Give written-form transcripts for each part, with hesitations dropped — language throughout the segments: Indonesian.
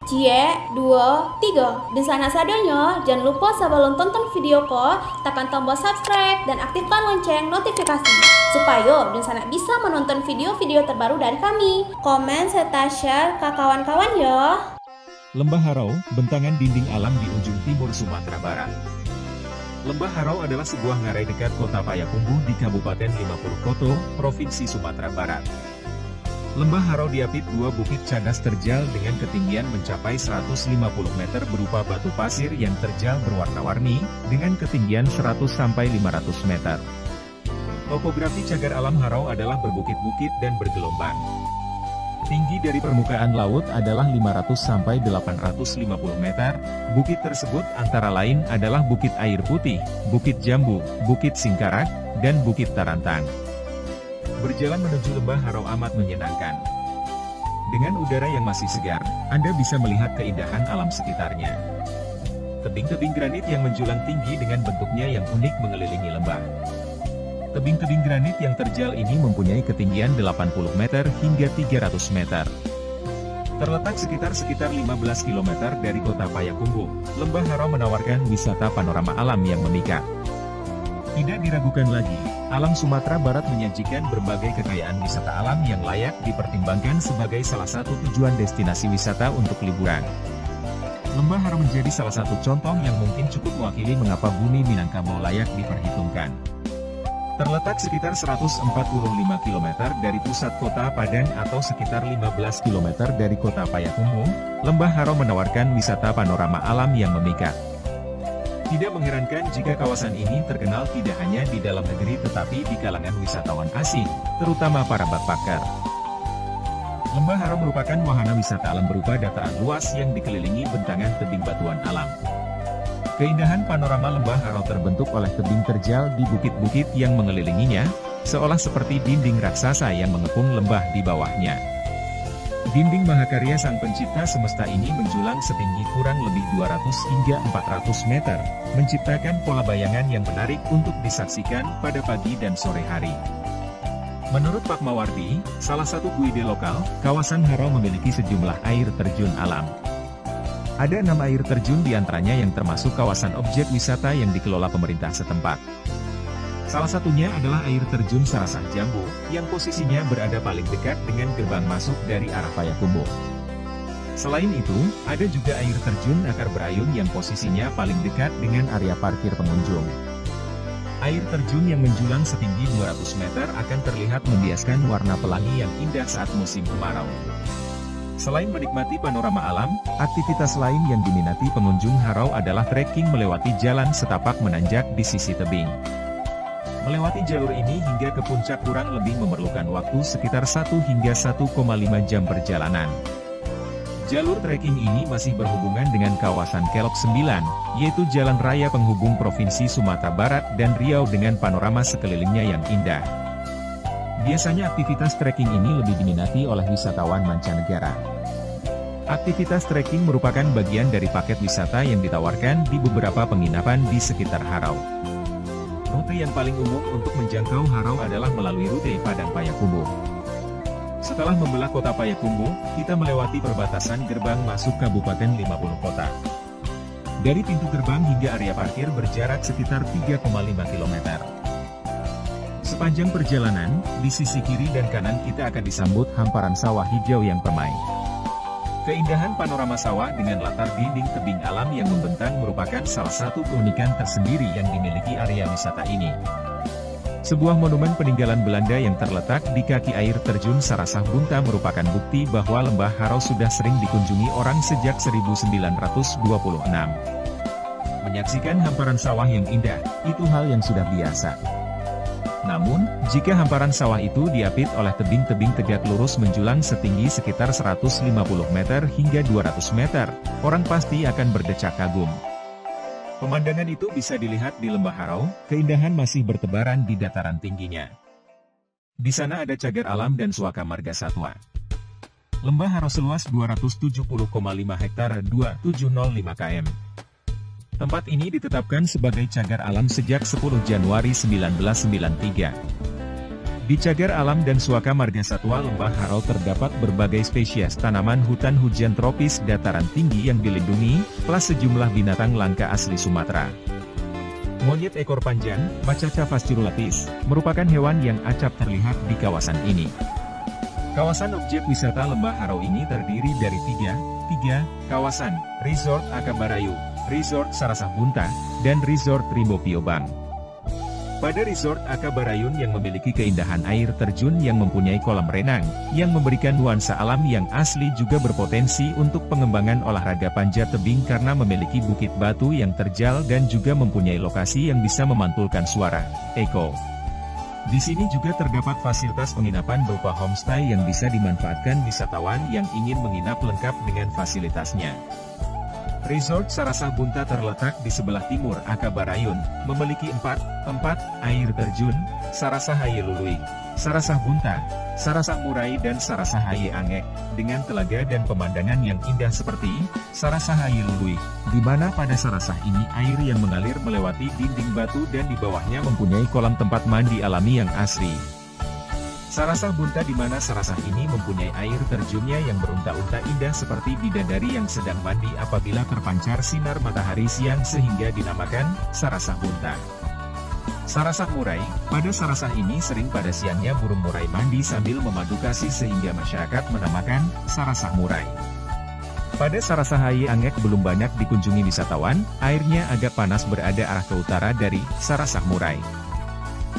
Cie, dua, tiga. Dan sana sadonya, jangan lupa sebelum tonton video ko, tekan tombol subscribe dan aktifkan lonceng notifikasi supaya dan sana bisa menonton video-video terbaru dari kami. Komen serta share ke kawan-kawan ya. Lembah Harau, bentangan dinding alam di ujung timur Sumatera Barat. Lembah Harau adalah sebuah ngarai dekat kota Payakumbuh di Kabupaten 50 Koto, Provinsi Sumatera Barat. Lembah Harau diapit dua bukit cadas terjal dengan ketinggian mencapai 150 meter berupa batu pasir yang terjal berwarna-warni, dengan ketinggian 100-500 meter. Topografi cagar alam Harau adalah berbukit-bukit dan bergelombang. Tinggi dari permukaan laut adalah 500-850 meter. Bukit tersebut antara lain adalah Bukit Air Putih, Bukit Jambu, Bukit Singkarak, dan Bukit Tarantang. Berjalan menuju Lembah Harau amat menyenangkan. Dengan udara yang masih segar, Anda bisa melihat keindahan alam sekitarnya. Tebing-tebing granit yang menjulang tinggi dengan bentuknya yang unik mengelilingi lembah. Tebing-tebing granit yang terjal ini mempunyai ketinggian 80 meter hingga 300 meter. Terletak sekitar 15 km dari kota Payakumbuh, Lembah Harau menawarkan wisata panorama alam yang memikat. Tidak diragukan lagi, alam Sumatera Barat menyajikan berbagai kekayaan wisata alam yang layak dipertimbangkan sebagai salah satu tujuan destinasi wisata untuk liburan. Lembah Harau menjadi salah satu contoh yang mungkin cukup mewakili mengapa bumi Minangkabau layak diperhitungkan. Terletak sekitar 145 km dari pusat kota Padang atau sekitar 15 km dari kota Payakumbuh, Lembah Harau menawarkan wisata panorama alam yang memikat. Tidak mengherankan jika kawasan ini terkenal tidak hanya di dalam negeri tetapi di kalangan wisatawan asing, terutama para backpacker. Lembah Harau merupakan wahana wisata alam berupa dataran luas yang dikelilingi bentangan tebing batuan alam. Keindahan panorama Lembah Harau terbentuk oleh tebing terjal di bukit-bukit yang mengelilinginya, seolah seperti dinding raksasa yang mengepung lembah di bawahnya. Dinding mahakarya Sang Pencipta semesta ini menjulang setinggi kurang lebih 200 hingga 400 meter, menciptakan pola bayangan yang menarik untuk disaksikan pada pagi dan sore hari. Menurut Pak Mawardi, salah satu guide lokal, kawasan Harau memiliki sejumlah air terjun alam. Ada 6 air terjun diantaranya yang termasuk kawasan objek wisata yang dikelola pemerintah setempat. Salah satunya adalah air terjun Sarasah Jambu, yang posisinya berada paling dekat dengan gerbang masuk dari arah Payakumbuh. Selain itu, ada juga air terjun Akar Berayun yang posisinya paling dekat dengan area parkir pengunjung. Air terjun yang menjulang setinggi 200 meter akan terlihat membiaskan warna pelangi yang indah saat musim kemarau. Selain menikmati panorama alam, aktivitas lain yang diminati pengunjung Harau adalah trekking melewati jalan setapak menanjak di sisi tebing. Melewati jalur ini hingga ke puncak kurang lebih memerlukan waktu sekitar 1 hingga 1,5 jam perjalanan. Jalur trekking ini masih berhubungan dengan kawasan Kelok 9, yaitu jalan raya penghubung Provinsi Sumatera Barat dan Riau dengan panorama sekelilingnya yang indah. Biasanya aktivitas trekking ini lebih diminati oleh wisatawan mancanegara. Aktivitas trekking merupakan bagian dari paket wisata yang ditawarkan di beberapa penginapan di sekitar Harau. Rute yang paling umum untuk menjangkau Harau adalah melalui rute Padang Payakumbuh. Setelah membelah kota Payakumbuh, kita melewati perbatasan gerbang masuk Kabupaten 50 Kota. Dari pintu gerbang hingga area parkir berjarak sekitar 3,5 km. Sepanjang perjalanan, di sisi kiri dan kanan kita akan disambut hamparan sawah hijau yang permai. Keindahan panorama sawah dengan latar dinding tebing alam yang membentang merupakan salah satu keunikan tersendiri yang dimiliki area wisata ini. Sebuah monumen peninggalan Belanda yang terletak di kaki air terjun Sarasah Bunta merupakan bukti bahwa Lembah Harau sudah sering dikunjungi orang sejak 1926. Menyaksikan hamparan sawah yang indah, itu hal yang sudah biasa. Namun, jika hamparan sawah itu diapit oleh tebing-tebing tegak lurus menjulang setinggi sekitar 150 meter hingga 200 meter, orang pasti akan berdecak kagum. Pemandangan itu bisa dilihat di Lembah Harau, keindahan masih bertebaran di dataran tingginya. Di sana ada cagar alam dan suaka marga satwa. Lembah Harau seluas 270,5 hektar 2705 km. Tempat ini ditetapkan sebagai cagar alam sejak 10 Januari 1993. Di cagar alam dan suaka marga satwa Lembah Harau terdapat berbagai spesies tanaman hutan hujan tropis dataran tinggi yang dilindungi, plus sejumlah binatang langka asli Sumatera. Monyet ekor panjang, Macaca fasciolatis, merupakan hewan yang acap terlihat di kawasan ini. Kawasan objek wisata Lembah Harau ini terdiri dari tiga kawasan, Resort Akabarayu, Resort Sarasah Bunta, dan Resort Rimbo Piobang. Pada Resort Akabarayun yang memiliki keindahan air terjun yang mempunyai kolam renang, yang memberikan nuansa alam yang asli juga berpotensi untuk pengembangan olahraga panjat tebing karena memiliki bukit batu yang terjal dan juga mempunyai lokasi yang bisa memantulkan suara eko. Di sini juga terdapat fasilitas penginapan berupa homestay yang bisa dimanfaatkan wisatawan yang ingin menginap lengkap dengan fasilitasnya. Resort Sarasah Bunta terletak di sebelah timur Akabarayun, memiliki 4 tempat air terjun, Sarasah Haye Lului, Sarasah Bunta, Sarasah Murai dan Sarasah Haye Angek, dengan telaga dan pemandangan yang indah seperti Sarasah Haye Lului, di mana pada Sarasah ini air yang mengalir melewati dinding batu dan di bawahnya mempunyai kolam tempat mandi alami yang asri. Sarasah Bunta di mana Sarasah ini mempunyai air terjunnya yang berunta-unta indah seperti bidadari yang sedang mandi apabila terpancar sinar matahari siang sehingga dinamakan Sarasah Bunta. Sarasah Murai, pada Sarasah ini sering pada siangnya burung murai mandi sambil memadu kasih sehingga masyarakat menamakan Sarasah Murai. Pada Sarasah Haye Angek belum banyak dikunjungi wisatawan, airnya agak panas berada arah ke utara dari Sarasah Murai.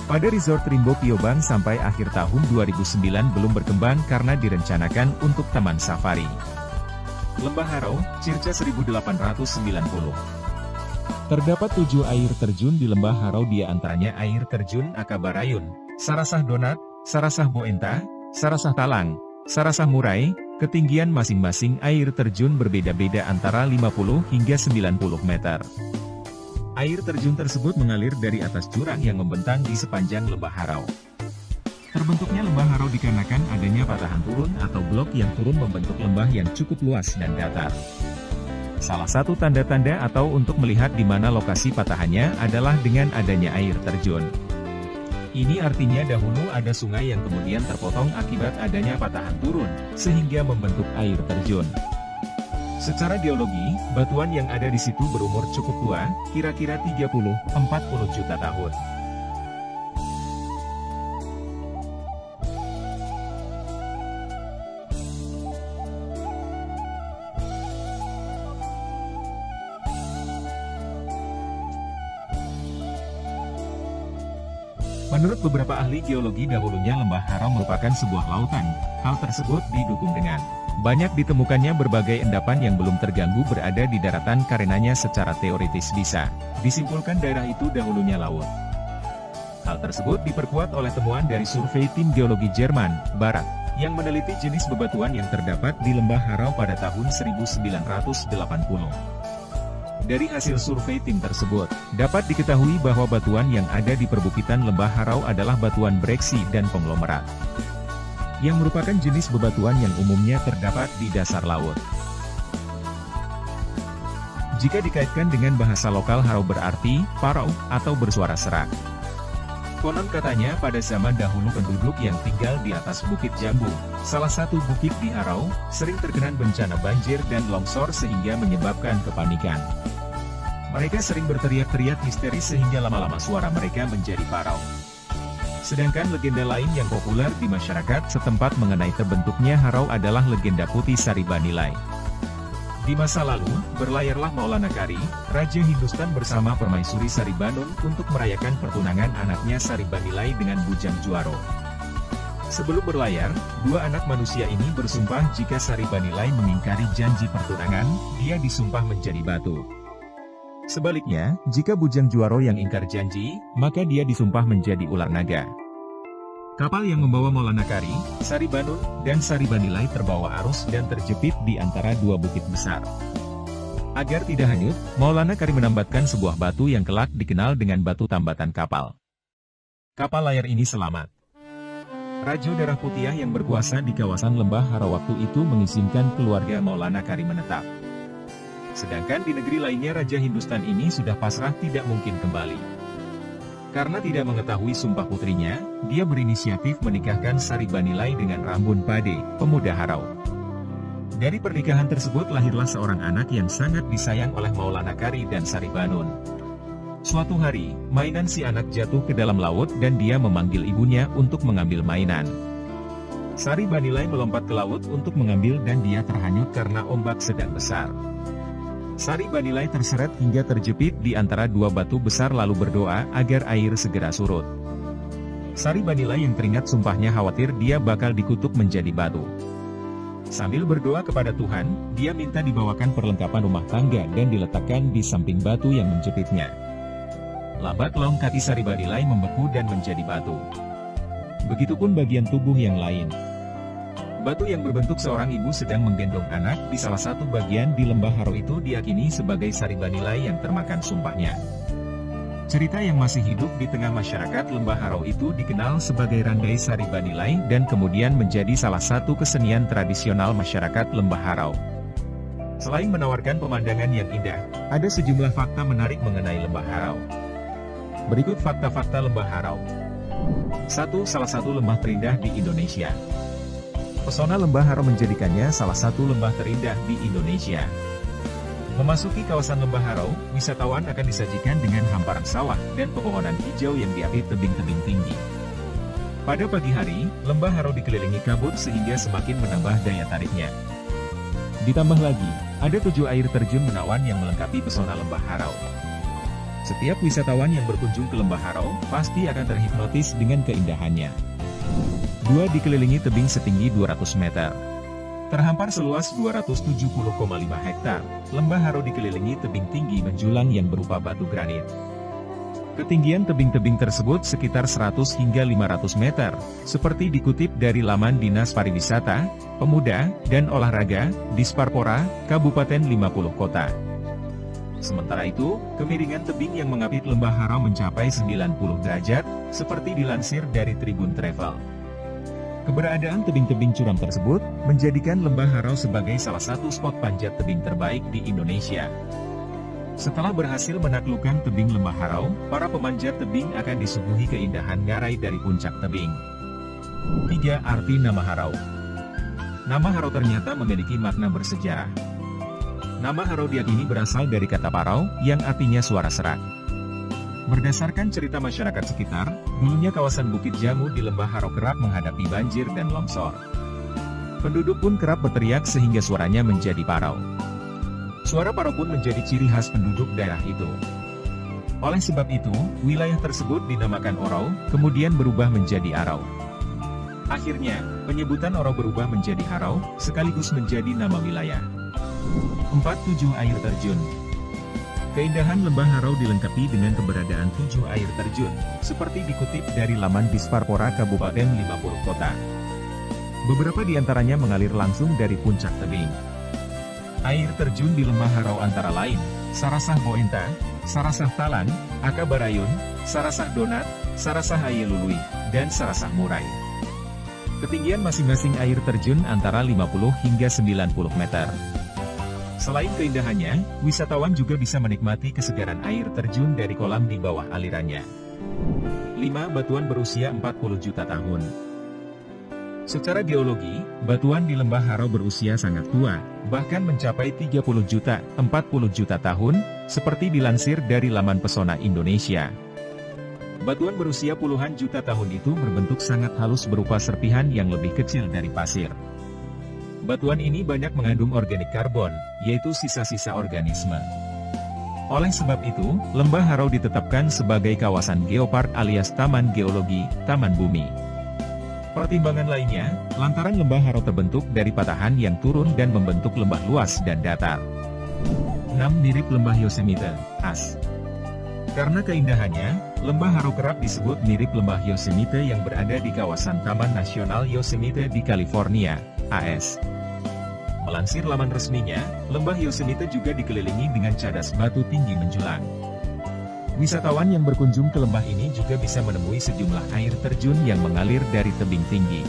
Pada Resort Rimbo Piobang sampai akhir tahun 2009 belum berkembang karena direncanakan untuk taman safari. Lembah Harau, circa 1890. Terdapat 7 air terjun di Lembah Harau, di antaranya air terjun Akabarayun, Sarasah Donat, Sarasah Boenta, Sarasah Talang, Sarasah Murai. Ketinggian masing-masing air terjun berbeda-beda antara 50 hingga 90 meter. Air terjun tersebut mengalir dari atas jurang yang membentang di sepanjang Lembah Harau. Terbentuknya Lembah Harau dikarenakan adanya patahan turun atau blok yang turun membentuk lembah yang cukup luas dan datar. Salah satu tanda-tanda atau untuk melihat di mana lokasi patahannya adalah dengan adanya air terjun. Ini artinya dahulu ada sungai yang kemudian terpotong akibat adanya patahan turun, sehingga membentuk air terjun. Secara geologi, batuan yang ada di situ berumur cukup tua, kira-kira 30-40 juta tahun. Menurut beberapa ahli geologi dahulunya Lembah Harau merupakan sebuah lautan. Hal tersebut didukung dengan banyak ditemukannya berbagai endapan yang belum terganggu berada di daratan karenanya secara teoritis bisa disimpulkan daerah itu dahulunya laut. Hal tersebut diperkuat oleh temuan dari survei tim geologi Jerman Barat yang meneliti jenis bebatuan yang terdapat di Lembah Harau pada tahun 1980. Dari hasil survei tim tersebut, dapat diketahui bahwa batuan yang ada di perbukitan Lembah Harau adalah batuan breksi dan konglomerat, yang merupakan jenis bebatuan yang umumnya terdapat di dasar laut. Jika dikaitkan dengan bahasa lokal Harau berarti parau atau bersuara serak. Konon katanya pada zaman dahulu penduduk yang tinggal di atas Bukit Jambu, salah satu bukit di Harau, sering terkena bencana banjir dan longsor sehingga menyebabkan kepanikan. Mereka sering berteriak-teriak histeris sehingga lama-lama suara mereka menjadi parau. Sedangkan legenda lain yang populer di masyarakat setempat mengenai terbentuknya Harau adalah legenda Putih Saribanilai. Di masa lalu, berlayarlah Maulana Kari, Raja Hindustan bersama Permaisuri Saribanun untuk merayakan pertunangan anaknya Saribanilai dengan Bujang Juaro. Sebelum berlayar, dua anak manusia ini bersumpah jika Saribanilai mengingkari janji pertunangan, dia disumpah menjadi batu. Sebaliknya, jika Bujang Juaro yang ingkar janji, maka dia disumpah menjadi ular naga. Kapal yang membawa Maulana Kari, Saribanun, dan Saribanilai terbawa arus dan terjepit di antara dua bukit besar. Agar tidak hanyut, Maulana Kari menambatkan sebuah batu yang kelak dikenal dengan batu tambatan kapal. Kapal layar ini selamat. Raja Darah Putih yang berkuasa di kawasan Lembah Harau waktu itu mengizinkan keluarga Maulana Kari menetap. Sedangkan di negeri lainnya Raja Hindustan ini sudah pasrah tidak mungkin kembali. Karena tidak mengetahui sumpah putrinya, dia berinisiatif menikahkan Sari Banilai dengan Rambun Pade, pemuda Harau. Dari pernikahan tersebut lahirlah seorang anak yang sangat disayang oleh Maulana Kari dan Sari Banun. Suatu hari, mainan si anak jatuh ke dalam laut dan dia memanggil ibunya untuk mengambil mainan. Sari Banilai melompat ke laut untuk mengambil dan dia terhanyut karena ombak sedang besar. Sari Banilai terseret hingga terjepit di antara dua batu besar lalu berdoa agar air segera surut. Sari Banilai yang teringat sumpahnya khawatir dia bakal dikutuk menjadi batu. Sambil berdoa kepada Tuhan, dia minta dibawakan perlengkapan rumah tangga dan diletakkan di samping batu yang menjepitnya. Lambat laun kaki Sari Banilai membeku dan menjadi batu. Begitupun bagian tubuh yang lain. Batu yang berbentuk seorang ibu sedang menggendong anak di salah satu bagian di Lembah Harau itu diyakini sebagai Sari Banilai yang termakan sumpahnya. Cerita yang masih hidup di tengah masyarakat Lembah Harau itu dikenal sebagai Randai Sari Banilai dan kemudian menjadi salah satu kesenian tradisional masyarakat Lembah Harau. Selain menawarkan pemandangan yang indah, ada sejumlah fakta menarik mengenai Lembah Harau. Berikut fakta-fakta Lembah Harau. 1. Salah satu lembah terindah di Indonesia. Pesona Lembah Harau menjadikannya salah satu lembah terindah di Indonesia. Memasuki kawasan Lembah Harau, wisatawan akan disajikan dengan hamparan sawah dan pepohonan hijau yang diapit tebing-tebing tinggi. Pada pagi hari, Lembah Harau dikelilingi kabut sehingga semakin menambah daya tariknya. Ditambah lagi, ada 7 air terjun menawan yang melengkapi pesona Lembah Harau. Setiap wisatawan yang berkunjung ke Lembah Harau, pasti akan terhipnotis dengan keindahannya. 2. Dikelilingi tebing setinggi 200 meter. Terhampar seluas 270,5 hektar, Lembah Harau dikelilingi tebing tinggi menjulang yang berupa batu granit. Ketinggian tebing-tebing tersebut sekitar 100 hingga 500 meter, seperti dikutip dari laman Dinas Pariwisata, Pemuda, dan Olahraga, Disparpora, Kabupaten 50 Kota. Sementara itu, kemiringan tebing yang mengapit Lembah Harau mencapai 90 derajat, seperti dilansir dari Tribun Travel. Keberadaan tebing-tebing curam tersebut menjadikan Lembah Harau sebagai salah satu spot panjat tebing terbaik di Indonesia. Setelah berhasil menaklukkan tebing Lembah Harau, para pemanjat tebing akan disuguhi keindahan ngarai dari puncak tebing. 3. Arti nama Harau. Nama Harau ternyata memiliki makna bersejarah. Nama Harau diyakini berasal dari kata parau, yang artinya suara serak. Berdasarkan cerita masyarakat sekitar, dulunya kawasan Bukit Jamu di Lembah Harau kerap menghadapi banjir dan longsor. Penduduk pun kerap berteriak sehingga suaranya menjadi parau. Suara parau pun menjadi ciri khas penduduk daerah itu. Oleh sebab itu, wilayah tersebut dinamakan Orau, kemudian berubah menjadi Arau. Akhirnya, penyebutan Orau berubah menjadi Harau, sekaligus menjadi nama wilayah. 4. 7 air terjun. Keindahan Lembah Harau dilengkapi dengan keberadaan 7 air terjun, seperti dikutip dari laman Disparpora Kabupaten 50 Kota. Beberapa di antaranya mengalir langsung dari puncak tebing. Air terjun di Lembah Harau antara lain, Sarasah Boenta, Sarasah Talan, Aka Barayun, Sarasah Donat, Sarasah Ayelului, dan Sarasah Murai. Ketinggian masing-masing air terjun antara 50 hingga 90 meter. Selain keindahannya, wisatawan juga bisa menikmati kesegaran air terjun dari kolam di bawah alirannya. 5. Batuan berusia 40 juta tahun. Secara geologi, batuan di Lembah Harau berusia sangat tua, bahkan mencapai 30 juta, 40 juta tahun, seperti dilansir dari laman Pesona Indonesia. Batuan berusia puluhan juta tahun itu berbentuk sangat halus berupa serpihan yang lebih kecil dari pasir. Batuan ini banyak mengandung organik karbon, yaitu sisa-sisa organisme. Oleh sebab itu, Lembah Harau ditetapkan sebagai kawasan geopark alias Taman Geologi, Taman Bumi. Pertimbangan lainnya, lantaran Lembah Harau terbentuk dari patahan yang turun dan membentuk lembah luas dan datar. 6. Mirip Lembah Yosemite, AS. Karena keindahannya, Lembah Harau kerap disebut mirip Lembah Yosemite yang berada di kawasan Taman Nasional Yosemite di California, AS. Melansir laman resminya, Lembah Yosemite juga dikelilingi dengan cadas batu tinggi menjulang. Wisatawan yang berkunjung ke lembah ini juga bisa menemui sejumlah air terjun yang mengalir dari tebing tinggi.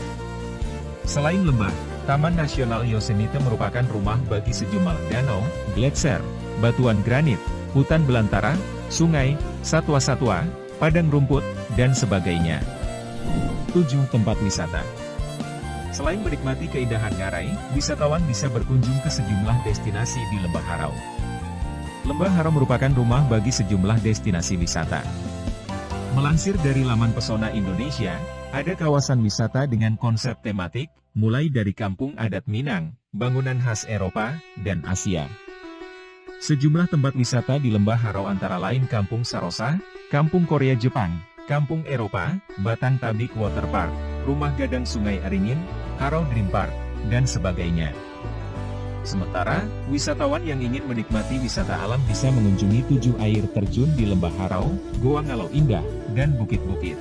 Selain lembah, Taman Nasional Yosemite merupakan rumah bagi sejumlah danau, gletser, batuan granit, hutan belantara, sungai, satwa-satwa, padang rumput, dan sebagainya. 7. Tempat wisata. Selain menikmati keindahan ngarai, wisatawan bisa berkunjung ke sejumlah destinasi di Lembah Harau. Lembah Harau merupakan rumah bagi sejumlah destinasi wisata. Melansir dari laman Pesona Indonesia, ada kawasan wisata dengan konsep tematik, mulai dari kampung adat Minang, bangunan khas Eropa, dan Asia. Sejumlah tempat wisata di Lembah Harau antara lain Kampung Sarosa, Kampung Korea Jepang, Kampung Eropa, Batang Tabik Water Park, Rumah Gadang Sungai Aringin, Harau Dream Park, dan sebagainya. Sementara, wisatawan yang ingin menikmati wisata alam bisa mengunjungi 7 air terjun di Lembah Harau, Goa Ngalau Indah, dan bukit-bukit.